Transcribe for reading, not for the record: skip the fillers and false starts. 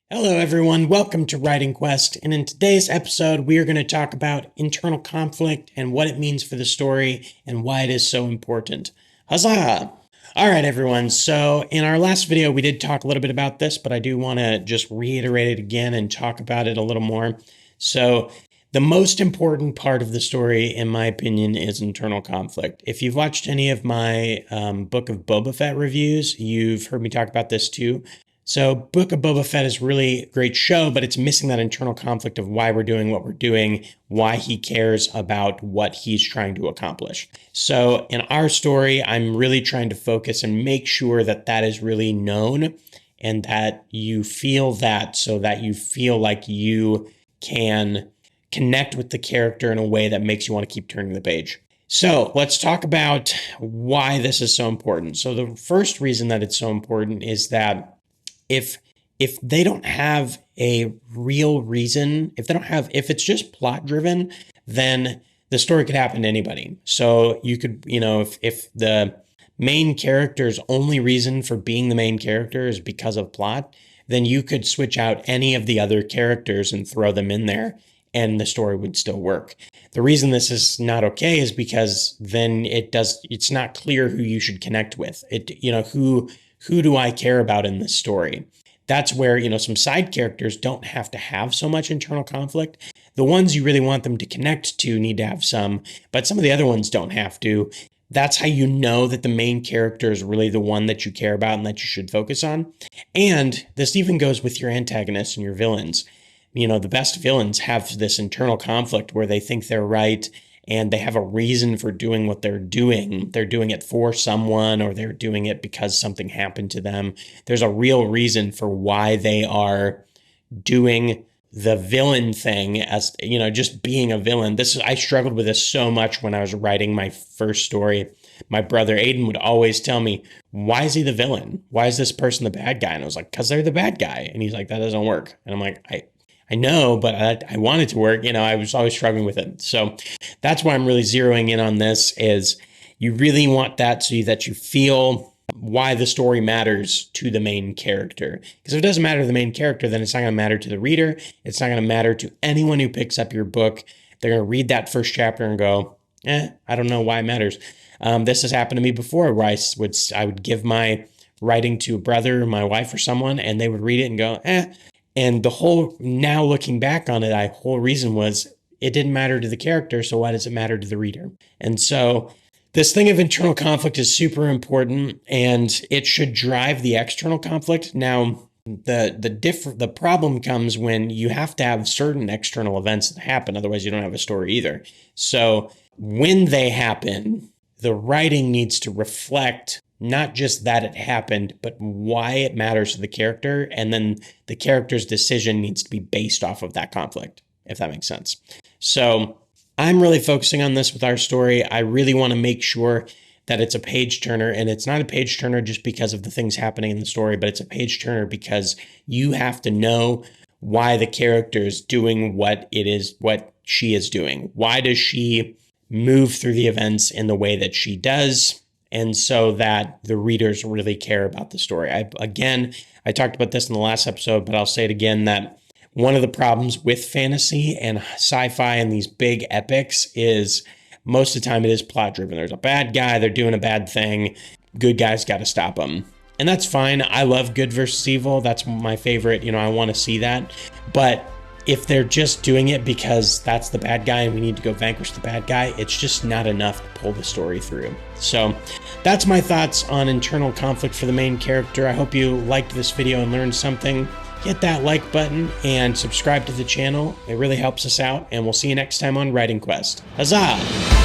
Hello everyone, welcome to Writing Quest, and in today's episode we are going to talk about internal conflict and what it means for the story and why it is so important. Huzzah! Alright everyone, so in our last video we did talk a little bit about this, but I do want to just reiterate it again and talk about it a little more. So the most important part of the story, in my opinion, is internal conflict. If you've watched any of my Book of Boba Fett reviews, you've heard me talk about this too. So Book of Boba Fett is really a great show, but it's missing that internal conflict of why we're doing what we're doing, why he cares about what he's trying to accomplish. So in our story, I'm really trying to focus and make sure that that is really known and that you feel that so that you feel like you can connect with the character in a way that makes you want to keep turning the page. So let's talk about why this is so important. So the first reason that it's so important is that if they don't have a real reason, if it's just plot driven, then the story could happen to anybody. So you could, if the main character's only reason for being the main character is because of plot, then you could switch out any of the other characters and throw them in there and the story would still work. The reason this is not okay is because then it's not clear who you should connect with. Who do I care about in this story? That's where, some side characters don't have to have so much internal conflict. The ones you really want them to connect to need to have some, but some of the other ones don't have to. That's how you know that the main character is really the one that you care about and that you should focus on. And this even goes with your antagonists and your villains. The best villains have this internal conflict where they think they're right and they have a reason for doing what they're doing. They're doing it for someone or they're doing it because something happened to them. There's a real reason for why they are doing the villain thing as, just being a villain. I struggled with this so much when I was writing my first story. My brother Aiden would always tell me, why is he the villain? Why is this person the bad guy? And I was like, because they're the bad guy. And he's like, that doesn't work. And I'm like, I know, but I want it to work. I was always struggling with it. So that's why I'm really zeroing in on this is you really want that so that you feel why the story matters to the main character. Because if it doesn't matter to the main character, then it's not going to matter to the reader. It's not going to matter to anyone who picks up your book. They're going to read that first chapter and go, I don't know why it matters. This has happened to me before where I would give my writing to a brother or my wife or someone and they would read it and go, And now looking back on it, the whole reason was it didn't matter to the character, so why does it matter to the reader? And so this thing of internal conflict is super important, and it should drive the external conflict. Now, the problem comes when you have to have certain external events that happen, otherwise you don't have a story either. So when they happen, the writing needs to reflect not just that it happened, but why it matters to the character. And then the character's decision needs to be based off of that conflict, if that makes sense. So I'm really focusing on this with our story. I really want to make sure that it's a page turner, and it's not a page turner just because of the things happening in the story, but it's a page turner because you have to know why the character is doing what she is doing. Why does she move through the events in the way that she does? And so that the readers really care about the story. I talked about this in the last episode, but I'll say it again, that one of the problems with fantasy and sci-fi and these big epics is most of the time it is plot driven. There's a bad guy, they're doing a bad thing, good guys got to stop them. And that's fine. I love good versus evil. That's my favorite. I want to see that. But if they're just doing it because that's the bad guy and we need to go vanquish the bad guy, it's just not enough to pull the story through. So that's my thoughts on internal conflict for the main character. I hope you liked this video and learned something. Hit that like button and subscribe to the channel. It really helps us out, and we'll see you next time on Writing Quest. Huzzah!